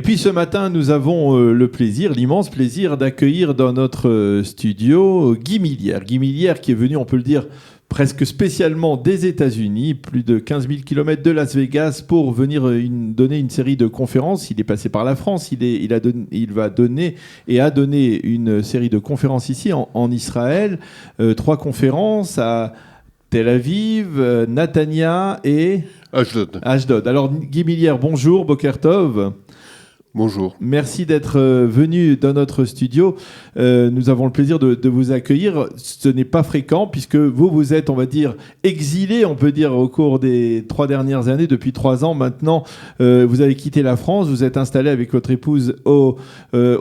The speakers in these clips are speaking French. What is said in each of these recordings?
Et puis ce matin, nous avons le plaisir, l'immense plaisir d'accueillir dans notre studio Guy Millière. Guy Millière qui est venu, on peut le dire, presque spécialement des États-Unis, plus de 15 000 km de Las Vegas, pour venir donner une série de conférences. Il est passé par la France, il va donner et a donné une série de conférences ici en Israël, 3 conférences à Tel Aviv, Natania et Ashdod. Alors Guy Millière, bonjour, Boker Tov. Bonjour. Merci d'être venu dans notre studio. Nous avons le plaisir de vous accueillir. Ce n'est pas fréquent puisque vous êtes, on va dire, exilé, on peut dire, au cours des 3 dernières années. Depuis 3 ans maintenant, vous avez quitté la France. Vous êtes installé avec votre épouse aux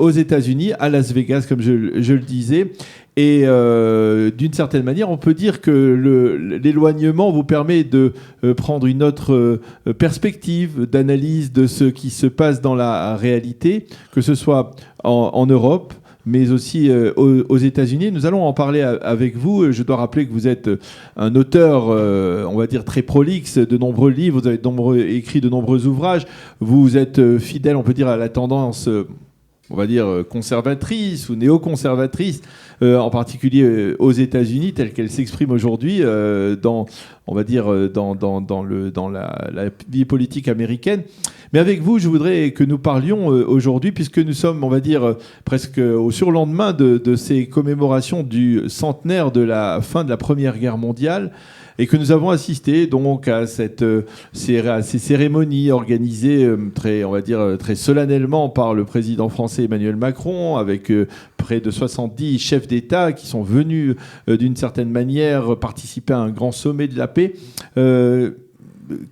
États-Unis, à Las Vegas, comme je le disais. Et d'une certaine manière, on peut dire que l'éloignement vous permet de prendre une autre perspective d'analyse de ce qui se passe dans la réalité, que ce soit en Europe, mais aussi aux États-Unis. Nous allons en parler avec vous. Je dois rappeler que vous êtes un auteur, on va dire, très prolixe, de nombreux livres, vous avez écrit de nombreux ouvrages. Vous êtes fidèle, on peut dire, à la tendance on va dire conservatrice ou néoconservatrice, en particulier aux États-Unis, telle qu'elle s'exprime aujourd'hui dans la vie politique américaine. Mais avec vous, je voudrais que nous parlions aujourd'hui, puisque nous sommes, on va dire, presque au surlendemain de ces commémorations du centenaire de la fin de la Première Guerre mondiale, et que nous avons assisté donc à ces cérémonies organisées très solennellement par le président français Emmanuel Macron, avec près de 70 chefs d'État qui sont venus d'une certaine manière participer à un grand sommet de la paix. Je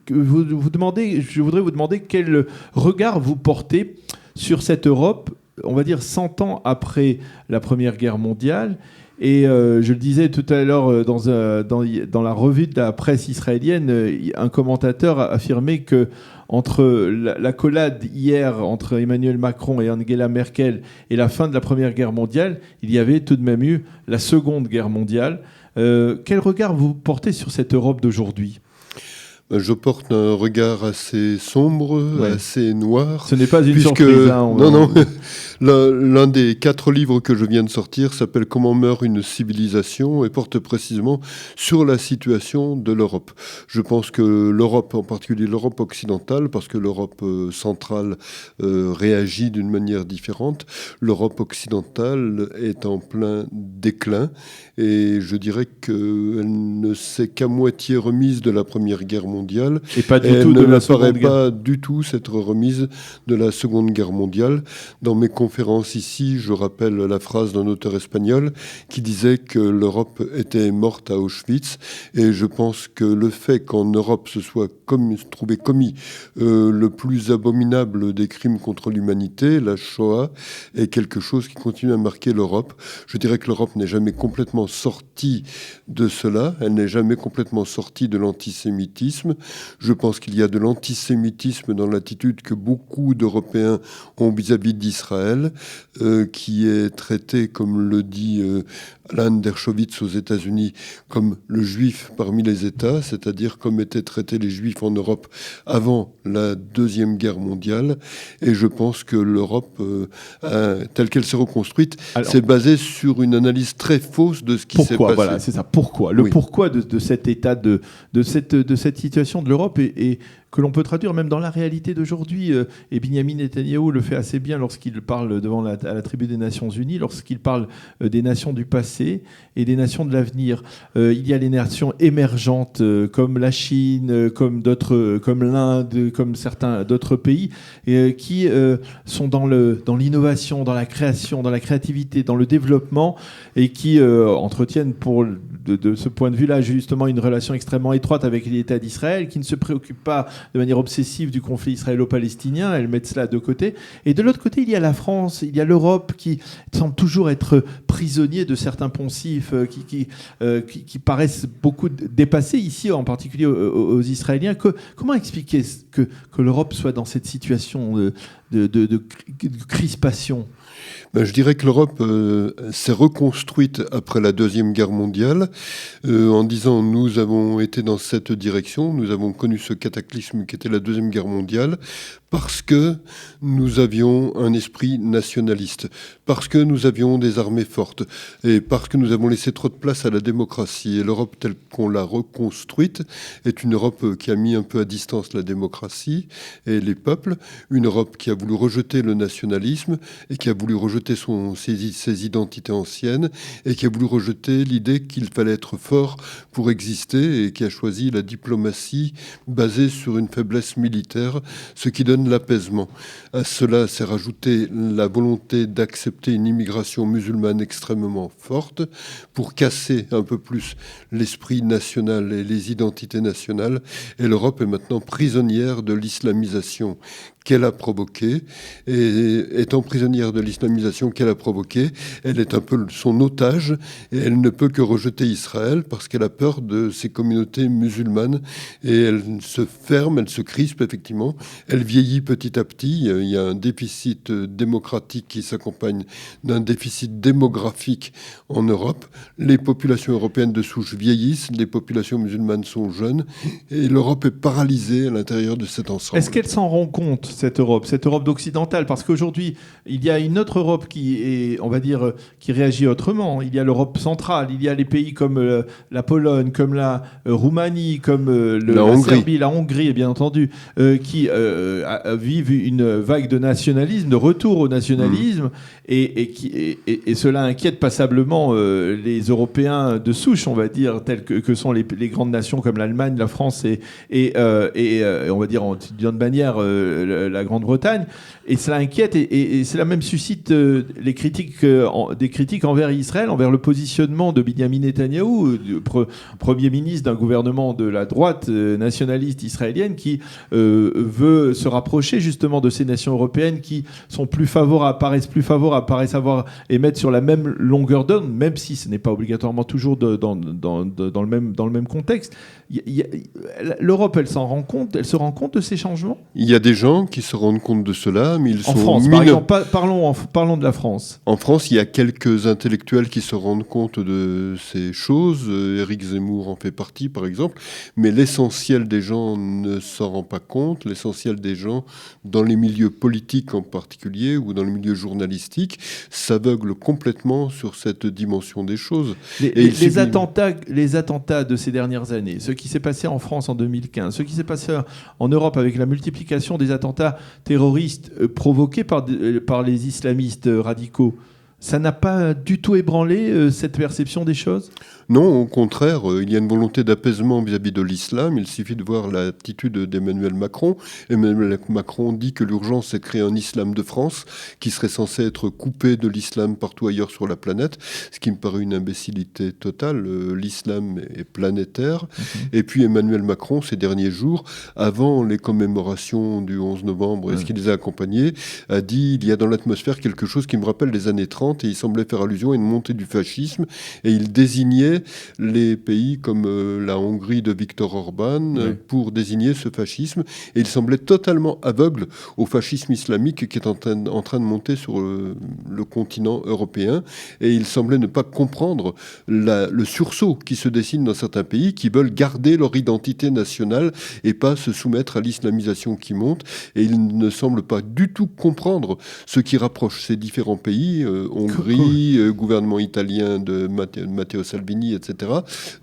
voudrais vous demander quel regard vous portez sur cette Europe, on va dire 100 ans après la Première Guerre mondiale. Et je le disais tout à l'heure dans la revue de la presse israélienne, un commentateur a affirmé que entre l'accolade hier entre Emmanuel Macron et Angela Merkel et la fin de la Première Guerre mondiale, il y avait tout de même eu la Seconde Guerre mondiale. Quel regard vous portez sur cette Europe d'aujourd'hui ? Je porte un regard assez sombre, assez noir. Ce n'est pas une surprise. Non. L'un des 4 livres que je viens de sortir s'appelle « Comment meurt une civilisation » et porte précisément sur la situation de l'Europe. Je pense que l'Europe, en particulier l'Europe occidentale, parce que l'Europe centrale réagit d'une manière différente, l'Europe occidentale est en plein déclin et je dirais qu'elle ne s'est qu'à moitié remise de la Première Guerre mondiale. Et pas du tout de la Seconde Guerre. Pas du tout s'être remise de la Seconde Guerre mondiale. Dans mes conférence ici, je rappelle la phrase d'un auteur espagnol qui disait que l'Europe était morte à Auschwitz, et je pense que le fait qu'en Europe se soit trouvé commis le plus abominable des crimes contre l'humanité, la Shoah, est quelque chose qui continue à marquer l'Europe. Je dirais que l'Europe n'est jamais complètement sortie de cela, elle n'est jamais complètement sortie de l'antisémitisme. Je pense qu'il y a de l'antisémitisme dans l'attitude que beaucoup d'Européens ont vis-à-vis d'Israël, qui est traité, comme le dit Alan Dershowitz aux États-Unis, comme le juif parmi les États, c'est-à-dire comme étaient traités les juifs en Europe avant la Deuxième Guerre mondiale. Et je pense que l'Europe, telle qu'elle s'est reconstruite, s'est basée sur une analyse très fausse de ce qui s'est passé. Voilà, c'est ça. Pourquoi ? Pourquoi de cet état, de cette situation de l'Europe et que l'on peut traduire même dans la réalité d'aujourd'hui. Et Benyamin Netanyahou le fait assez bien lorsqu'il parle à la tribu des Nations Unies, lorsqu'il parle des nations du passé et des nations de l'avenir. Il y a les nations émergentes comme la Chine, comme l'Inde, comme certains d'autres pays qui sont dans l'innovation, dans la création, dans la créativité, dans le développement et qui entretiennent de ce point de vue-là justement une relation extrêmement étroite avec l'État d'Israël, qui ne se préoccupe pas de manière obsessive du conflit israélo-palestinien. Elles mettent cela de côté. Et de l'autre côté, il y a la France, il y a l'Europe qui semble toujours être prisonnier de certains poncifs qui paraissent beaucoup dépassés ici, en particulier aux Israéliens. Comment expliquer que l'Europe soit dans cette situation de crispation ? Je dirais que l'Europe s'est reconstruite après la Deuxième Guerre mondiale en disant nous avons été dans cette direction, nous avons connu ce cataclysme qui était la Deuxième Guerre mondiale. Parce que nous avions un esprit nationaliste, parce que nous avions des armées fortes, et parce que nous avons laissé trop de place à la démocratie. Et l'Europe telle qu'on l'a reconstruite est une Europe qui a mis un peu à distance la démocratie et les peuples, une Europe qui a voulu rejeter le nationalisme et qui a voulu rejeter ses identités anciennes et qui a voulu rejeter l'idée qu'il fallait être fort pour exister et qui a choisi la diplomatie basée sur une faiblesse militaire, ce qui donne l'apaisement. À cela s'est rajoutée la volonté d'accepter une immigration musulmane extrêmement forte pour casser un peu plus l'esprit national et les identités nationales. Et l'Europe est maintenant prisonnière de l'islamisation qu'elle a provoquée. Et étant prisonnière de l'islamisation qu'elle a provoquée, elle est un peu son otage et elle ne peut que rejeter Israël parce qu'elle a peur de ces communautés musulmanes et elle se ferme, elle se crispe effectivement, elle vieillit petit à petit. Il y a un déficit démocratique qui s'accompagne d'un déficit démographique en Europe. Les populations européennes de souche vieillissent, les populations musulmanes sont jeunes et l'Europe est paralysée à l'intérieur de cet ensemble. Est-ce qu'elle s'en rend compte, cette Europe occidentale? Parce qu'aujourd'hui, il y a une autre Europe qui est, on va dire, qui réagit autrement. Il y a l'Europe centrale, il y a les pays comme la Pologne, comme la Roumanie, comme la Serbie, la Hongrie, bien entendu, qui vivent une vague de nationalisme, de retour au nationalisme, et cela inquiète passablement les Européens de souche, on va dire, tels que sont les grandes nations comme l'Allemagne, la France et on va dire d'une manière la Grande-Bretagne, et cela inquiète et cela même suscite des critiques envers Israël, envers le positionnement de Binyamin Netanyahou, Premier ministre d'un gouvernement de la droite nationaliste israélienne qui veut se rapprocher justement de ces nations européennes qui sont paraissent avoir et mettre sur la même longueur d'onde, même si ce n'est pas obligatoirement toujours dans le même contexte. L'Europe, elle se rend compte de ces changements? Il y a des gens qui se rendent compte de cela, mais ils sont... En France, par exemple, parlons de la France. En France, il y a quelques intellectuels qui se rendent compte de ces choses. Éric Zemmour en fait partie, par exemple. Mais l'essentiel des gens ne s'en rend pas compte. L'essentiel des gens, dans les milieux politiques en particulier, ou dans les milieux journalistiques, s'aveuglent complètement sur cette dimension des choses. Les attentats de ces dernières années, ce qui s'est passé en France en 2015, ce qui s'est passé en Europe avec la multiplication des attentats terroristes provoqués par les islamistes radicaux, ça n'a pas du tout ébranlé cette perception des choses? Non, au contraire, il y a une volonté d'apaisement vis-à-vis de l'islam. Il suffit de voir l'attitude d'Emmanuel Macron. Emmanuel Macron dit que l'urgence, c'est de créer un islam de France qui serait censé être coupé de l'islam partout ailleurs sur la planète, ce qui me paraît une imbécilité totale. L'islam est planétaire. Et puis Emmanuel Macron, ces derniers jours, avant les commémorations du 11 novembre, et ce qui les a accompagnés, a dit « il y a dans l'atmosphère quelque chose qui me rappelle les années 30 », et il semblait faire allusion à une montée du fascisme, et il désignait les pays comme la Hongrie de Viktor Orban pour désigner ce fascisme. Et il semblait totalement aveugle au fascisme islamique qui est en train de monter sur le continent européen. Et il semblait ne pas comprendre le sursaut qui se dessine dans certains pays qui veulent garder leur identité nationale et pas se soumettre à l'islamisation qui monte. Et il ne semble pas du tout comprendre ce qui rapproche ces différents pays, Hongrie, gouvernement italien de Matteo Salvini, etc.,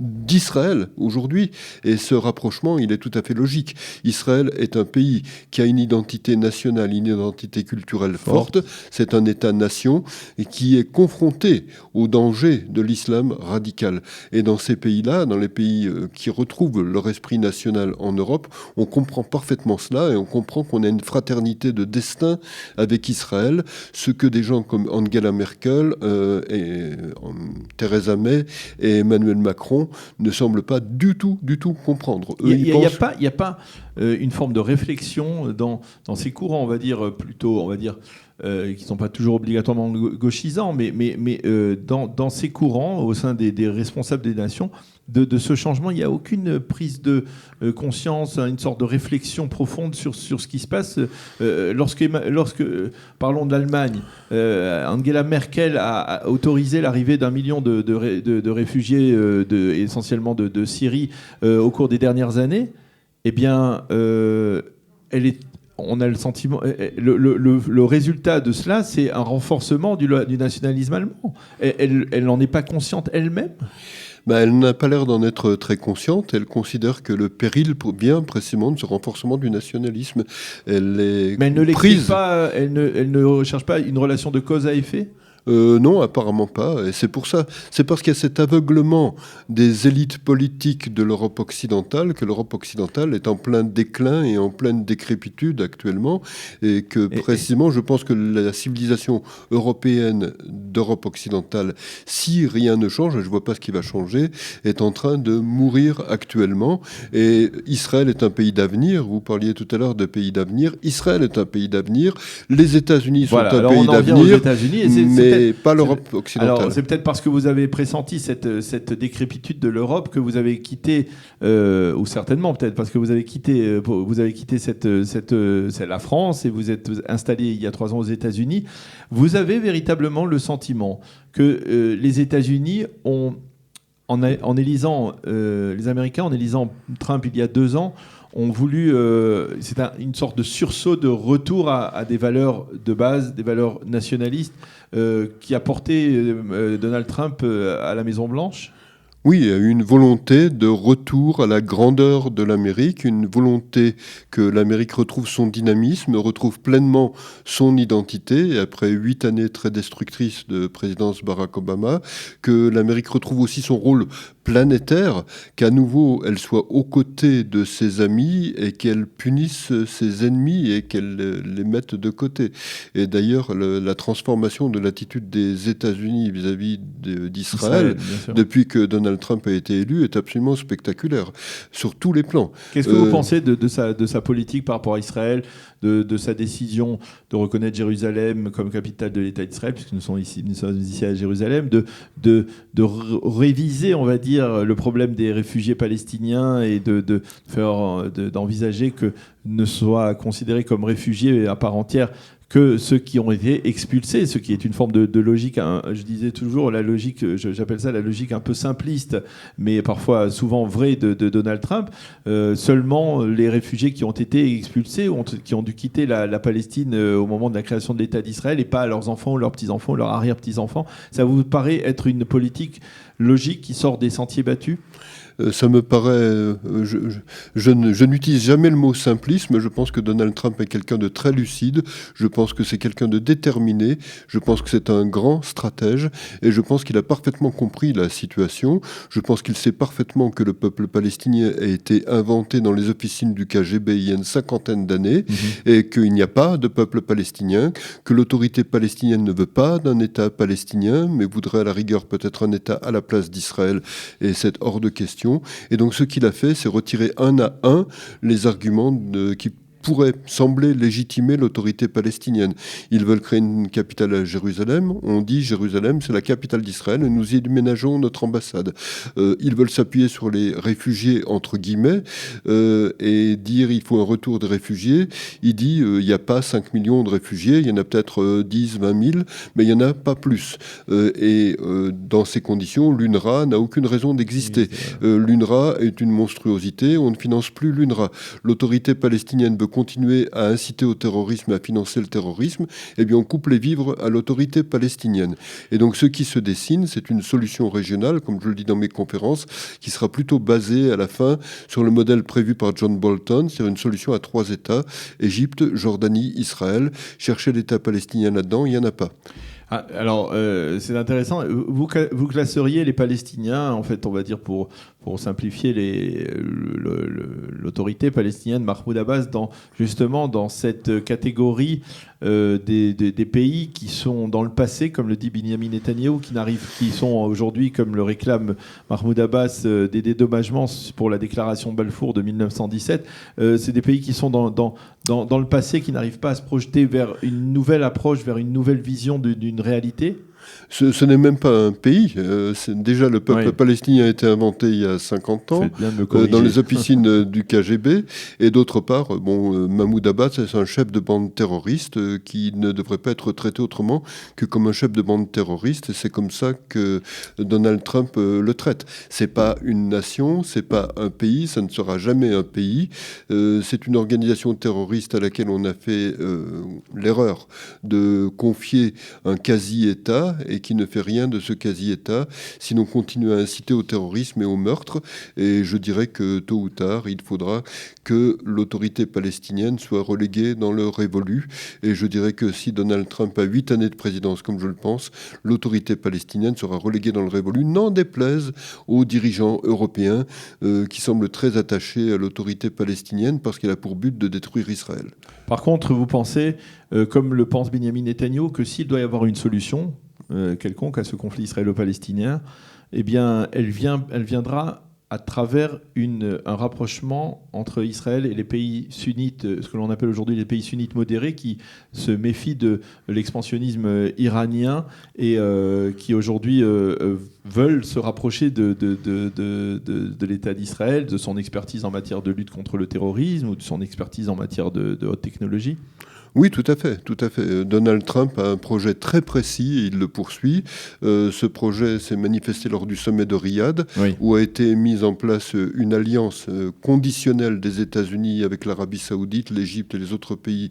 d'Israël aujourd'hui. Et ce rapprochement, il est tout à fait logique. Israël est un pays qui a une identité nationale, une identité culturelle forte. C'est un État-nation et qui est confronté au danger de l'islam radical. Et dans ces pays-là, dans les pays qui retrouvent leur esprit national en Europe, on comprend parfaitement cela et on comprend qu'on a une fraternité de destin avec Israël, ce que des gens comme Angela Merkel et Theresa May et Emmanuel Macron ne semblent pas du tout comprendre. Il n'y a pas une forme de réflexion dans ces courants, on va dire, plutôt, qui ne sont pas toujours obligatoirement gauchisants, mais dans ces courants, au sein des responsables des nations, de ce changement, il n'y a aucune prise de conscience, une sorte de réflexion profonde sur ce qui se passe. Lorsque parlons de l'Allemagne, Angela Merkel a autorisé l'arrivée d'1 million de réfugiés, essentiellement de Syrie, au cours des dernières années. Eh bien, elle est on a le sentiment, le résultat de cela, c'est un renforcement du nationalisme allemand. Elle n'en est pas consciente elle-même. Elle n'a pas l'air d'en être très consciente. Elle considère que le péril vient précisément de ce renforcement du nationalisme. Mais elle ne l'écrit pas, elle ne recherche pas une relation de cause à effet ? Non, apparemment pas. Et c'est pour ça. C'est parce qu'il y a cet aveuglement des élites politiques de l'Europe occidentale que l'Europe occidentale est en plein déclin et en pleine décrépitude actuellement. Et que précisément, je pense que la civilisation européenne d'Europe occidentale, si rien ne change, et je ne vois pas ce qui va changer, est en train de mourir actuellement. Et Israël est un pays d'avenir. Vous parliez tout à l'heure de pays d'avenir. Israël est un pays d'avenir. Les États-Unis sont un pays d'avenir. Mais pas l'Europe occidentale. Alors, c'est peut-être parce que vous avez pressenti cette décrépitude de l'Europe que vous avez quitté, ou certainement peut-être parce que vous avez quitté la France et vous êtes installé il y a 3 ans aux États-Unis. Vous avez véritablement le sentiment que les États-Unis en élisant les Américains, en élisant Trump il y a 2 ans, ont voulu, c'est une sorte de sursaut de retour à des valeurs de base, des valeurs nationalistes qui a porté Donald Trump à la Maison-Blanche ? Oui, il y a eu une volonté de retour à la grandeur de l'Amérique, une volonté que l'Amérique retrouve son dynamisme, retrouve pleinement son identité, et après 8 années très destructrices de présidence Barack Obama, que l'Amérique retrouve aussi son rôle planétaire, qu'à nouveau elle soit aux côtés de ses amis et qu'elle punisse ses ennemis et qu'elle les mette de côté. Et d'ailleurs, la transformation de l'attitude des États-Unis vis-à-vis d'Israël, depuis que Donald Trump a été élu, est absolument spectaculaire, sur tous les plans. Qu'est-ce que vous pensez de sa politique par rapport à Israël, de sa décision de reconnaître Jérusalem comme capitale de l'État d'Israël, puisque nous sommes ici à Jérusalem, de réviser, on va dire, le problème des réfugiés palestiniens et d'envisager que ne soient considérés comme réfugiés à part entière que ceux qui ont été expulsés, ce qui est une forme de logique, je disais toujours la logique, j'appelle ça la logique un peu simpliste, mais parfois souvent vraie de Donald Trump. Seulement les réfugiés qui ont été expulsés, qui ont dû quitter la Palestine au moment de la création de l'État d'Israël et pas à leurs enfants, leurs petits-enfants, leurs arrière-petits-enfants. Ça vous paraît être une politique logique qui sort des sentiers battus ? Ça me paraît... Je n'utilise jamais le mot simplisme. Je pense que Donald Trump est quelqu'un de très lucide. Je pense que c'est quelqu'un de déterminé. Je pense que c'est un grand stratège. Et je pense qu'il a parfaitement compris la situation. Je pense qu'il sait parfaitement que le peuple palestinien a été inventé dans les officines du KGB il y a une 50aine d'années, et qu'il n'y a pas de peuple palestinien, que l'autorité palestinienne ne veut pas d'un État palestinien, mais voudrait à la rigueur peut-être un État à la place d'Israël. Et c'est hors de question. Et donc ce qu'il a fait, c'est retirer un à un les arguments qui pourrait sembler légitimer l'autorité palestinienne. Ils veulent créer une capitale à Jérusalem. On dit Jérusalem, c'est la capitale d'Israël et nous y déménageons notre ambassade. Ils veulent s'appuyer sur les réfugiés, entre guillemets, et dire il faut un retour des réfugiés. Il dit il n'y a pas 5 millions de réfugiés, il y en a peut-être 10, 20 000, mais il n'y en a pas plus. Dans ces conditions, l'UNRWA n'a aucune raison d'exister. L'UNRWA est une monstruosité, on ne finance plus l'UNRWA. L'autorité palestinienne veut continuer à inciter au terrorisme et à financer le terrorisme, eh bien on coupe les vivres à l'autorité palestinienne. Et donc ce qui se dessine, c'est une solution régionale, comme je le dis dans mes conférences, qui sera plutôt basée à la fin sur le modèle prévu par John Bolton, c'est-à-dire une solution à 3 États, Égypte, Jordanie, Israël. Chercher l'État palestinien là-dedans, il n'y en a pas. Alors, c'est intéressant. Vous classeriez les Palestiniens, en fait, on va dire pour simplifier, l'autorité palestinienne, Mahmoud Abbas, justement dans cette catégorie des pays qui sont dans le passé, comme le dit Binyamin Netanyahou, qui sont aujourd'hui, comme le réclame Mahmoud Abbas, des dédommagements pour la déclaration de Balfour de 1917. C'est des pays qui sont dans le passé, qui n'arrivent pas à se projeter vers une nouvelle approche, vers une nouvelle vision d'une réalité. Ce n'est même pas un pays. Déjà, le peuple palestinien a été inventé il y a 50 ans dans les officines du KGB. Et d'autre part, Mahmoud Abbas, c'est un chef de bande terroriste qui ne devrait pas être traité autrement que comme un chef de bande terroriste. Et c'est comme ça que Donald Trump le traite. C'est pas une nation, c'est pas un pays, ça ne sera jamais un pays. C'est une organisation terroriste à laquelle on a fait l'erreur de confier un quasi-État et qui ne fait rien de ce quasi-État, sinon continue à inciter au terrorisme et au meurtre. Et je dirais que tôt ou tard, il faudra que l'autorité palestinienne soit reléguée dans le révolu. Et je dirais que si Donald Trump a 8 années de présidence, comme je le pense, l'autorité palestinienne sera reléguée dans le révolu, n'en déplaise aux dirigeants européens qui semblent très attachés à l'autorité palestinienne parce qu'elle a pour but de détruire Israël. Par contre, vous pensez, comme le pense Benyamin Netanyahou, que s'il doit y avoir une solution quelconque à ce conflit israélo-palestinien, eh bien, elle viendra à travers un rapprochement entre Israël et les pays sunnites, ce que l'on appelle aujourd'hui les pays sunnites modérés, qui se méfient de l'expansionnisme iranien et qui aujourd'hui veulent se rapprocher de l'État d'Israël, de son expertise en matière de lutte contre le terrorisme ou de son expertise en matière de haute technologie. Oui, tout à fait, tout à fait. Donald Trump a un projet très précis et il le poursuit. Ce projet s'est manifesté lors du sommet de Riyad, où a été mise en place une alliance conditionnelle des États-Unis avec l'Arabie Saoudite, l'Égypte et les autres pays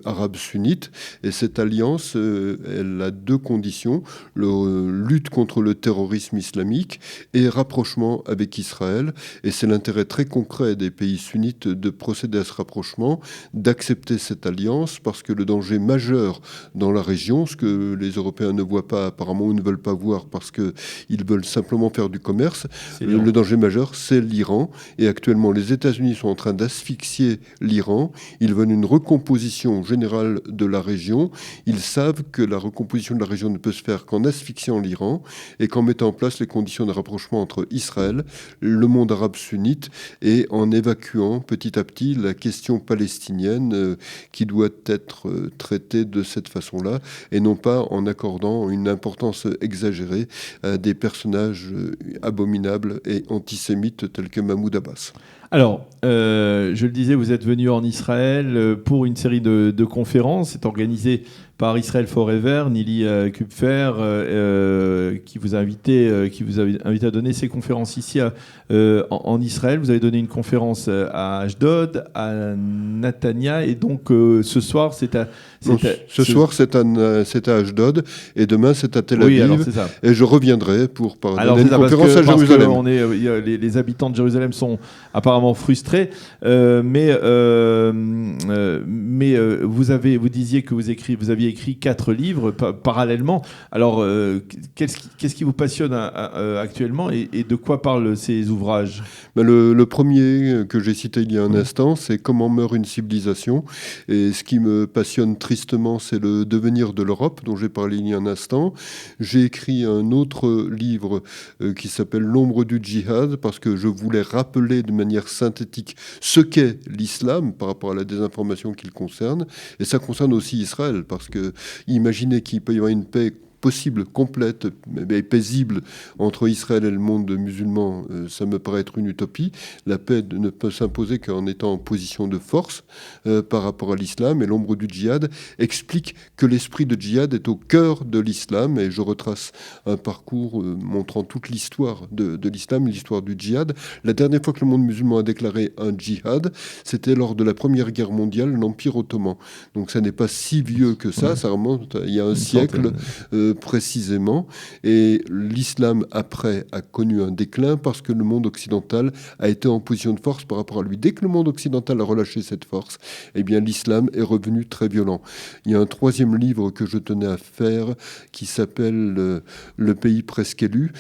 arabes sunnites. Et cette alliance, elle a 2 conditions, lutte contre le terrorisme islamique et rapprochement avec Israël. Et c'est l'intérêt très concret des pays sunnites de procéder à ce rapprochement, d'accepter cette alliance, parce que le danger majeur dans la région, ce que les Européens ne voient pas apparemment ou ne veulent pas voir parce qu'ils veulent simplement faire du commerce, le danger majeur, c'est l'Iran. Et actuellement, les États-Unis sont en train d'asphyxier l'Iran. Ils veulent une recomposition générale de la région. Ils savent que la recomposition de la région ne peut se faire qu'en asphyxiant l'Iran et qu'en mettant en place les conditions de rapprochement entre Israël, le monde arabe sunnite, et en évacuant petit à petit la question palestinienne qui doit être traité de cette façon-là et non pas en accordant une importance exagérée à des personnages abominables et antisémites tels que Mahmoud Abbas. Alors, je le disais, vous êtes venu en Israël pour une série de conférences. C'est organisé par Israel Forever, Nili Kupfer, qui vous a invité à donner ces conférences ici en Israël. Vous avez donné une conférence à Ashdod, à Netanya, et donc ce soir, c'est à Ashdod, et demain, c'est à Tel Aviv. Oui, alors c'est ça. Et je reviendrai pour donner une conférence à Jérusalem. Les habitants de Jérusalem sont apparemment frustrés, mais vous disiez que vous aviez écrit 4 livres parallèlement. Alors, qu'est-ce qui vous passionne actuellement et de quoi parlent ces ouvrages ? Le premier que j'ai cité il y a un instant, c'est Comment meurt une civilisation. Et ce qui me passionne tristement, c'est le devenir de l'Europe, dont j'ai parlé il y a un instant. J'ai écrit un autre livre qui s'appelle L'ombre du djihad, parce que je voulais rappeler de manière synthétique ce qu'est l'islam par rapport à la désinformation qu'il concerne. Et ça concerne aussi Israël, parce que imaginez qu'il peut y avoir une paix possible, complète, mais paisible entre Israël et le monde musulman, ça me paraît être une utopie. La paix ne peut s'imposer qu'en étant en position de force par rapport à l'islam. Et l'ombre du djihad explique que l'esprit de djihad est au cœur de l'islam. Et je retrace un parcours montrant toute l'histoire de l'islam, l'histoire du djihad. La dernière fois que le monde musulman a déclaré un djihad, c'était lors de la Première Guerre mondiale, l'Empire ottoman. Donc ça n'est pas si vieux que ça, ça remonte il y a un siècle. Précisément, et l'islam après a connu un déclin parce que le monde occidental a été en position de force par rapport à lui. Dès que le monde occidental a relâché cette force, eh bien l'islam est revenu très violent. Il y a un 3e livre que je tenais à faire qui s'appelle Le pays presque élu,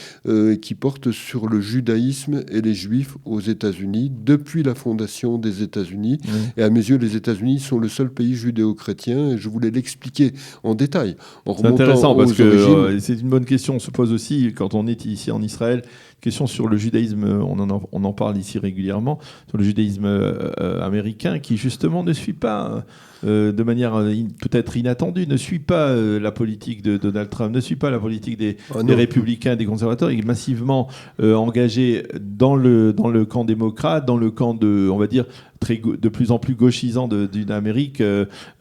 qui porte sur le judaïsme et les juifs aux États-Unis depuis la fondation des États-Unis. Et à mes yeux, les États-Unis sont le seul pays judéo-chrétien, et je voulais l'expliquer en détail en remontant aux origines. c'est une bonne question. On se pose aussi, quand on est ici en Israël, question sur le judaïsme, on en parle ici régulièrement, sur le judaïsme américain, qui justement ne suit pas, de manière peut-être inattendue, ne suit pas la politique de Donald Trump, ne suit pas la politique des républicains, des conservateurs. Il est massivement engagé dans le camp démocrate, dans le camp on va dire, de plus en plus gauchisant d'une Amérique.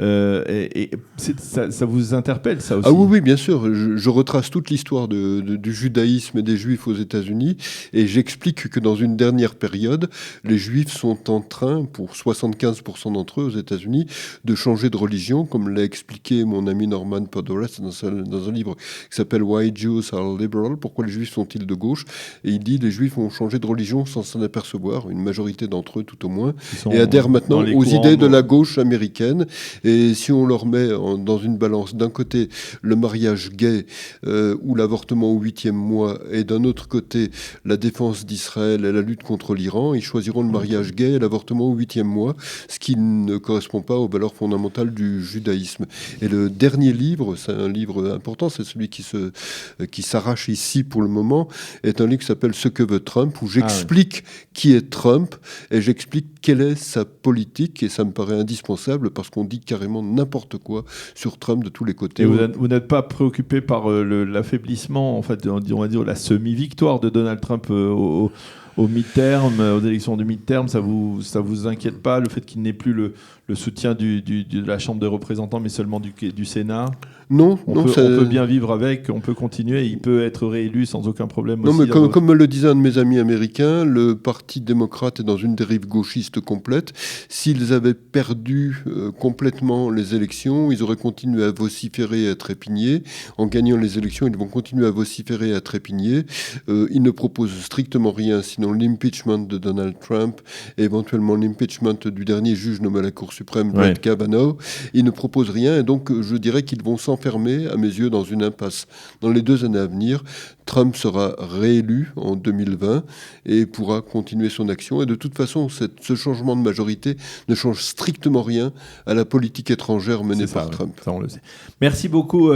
Et ça vous interpelle, ça aussi? Ah oui, bien sûr. Je retrace toute l'histoire du judaïsme et des juifs aux États-Unis et j'explique que dans une dernière période, les juifs sont en train, pour 75% d'entre eux aux États-Unis, de changer de religion, comme l'a expliqué mon ami Norman Podhoretz dans un livre qui s'appelle Why Jews Are Liberal, pourquoi les juifs sont-ils de gauche, et il dit les juifs ont changé de religion sans s'en apercevoir, une majorité d'entre eux tout au moins, et adhèrent maintenant aux idées de la gauche américaine. Et si on leur met dans une balance, d'un côté le mariage gay ou l'avortement au 8e mois, et d'un autre côté la défense d'Israël et la lutte contre l'Iran, ils choisiront le mariage gay et l'avortement au 8e mois, ce qui ne correspond pas aux valeurs fondamentales du judaïsme. Et le dernier livre, c'est un livre important, c'est celui qui s'arrache ici pour le moment, est un livre qui s'appelle Ce que veut Trump, où j'explique qui est Trump et j'explique quelle est sa politique, et ça me paraît indispensable parce qu'on dit carrément n'importe quoi sur Trump de tous les côtés. Et vous n'êtes pas préoccupé par l'affaiblissement, en fait, on va dire la semi-victoire de Donald Trump au midterm, aux élections du midterm, ça vous inquiète pas, le fait qu'il n'ait plus le soutien de la Chambre des représentants, mais seulement du Sénat? Non, on peut bien vivre avec, on peut continuer, il peut être réélu sans aucun problème. Non, mais comme me le disait un de mes amis américains, le Parti démocrate est dans une dérive gauchiste complète. S'ils avaient perdu complètement les élections, ils auraient continué à vociférer et à trépigner. En gagnant les élections, ils vont continuer à vociférer et à trépigner. Ils ne proposent strictement rien, sinon l'impeachment de Donald Trump et éventuellement l'impeachment du dernier juge nommé à la Cour suprême, Brett Kavanaugh. Ils ne proposent rien, et donc je dirais qu'ils vont s'enfermer, à mes yeux, dans une impasse. Dans les 2 années à venir, Trump sera réélu en 2020 et pourra continuer son action. Et de toute façon, ce changement de majorité ne change strictement rien à la politique étrangère menée par Trump. Ça, on le sait. Merci beaucoup,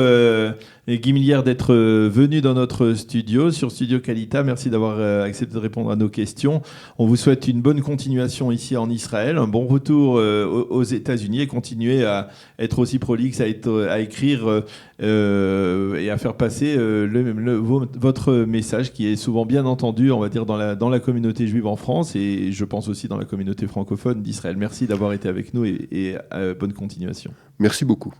Guy Millière, d'être venu dans notre studio, sur Studio Kalita. Merci d'avoir accepté de répondre à nos questions. On vous souhaite une bonne continuation ici en Israël, un bon retour aux États-Unis, et continuer à être aussi prolixe, à écrire et à faire passer votre message, qui est souvent bien entendu, on va dire, dans la communauté juive en France, et je pense aussi dans la communauté francophone d'Israël. Merci d'avoir été avec nous et bonne continuation. Merci beaucoup.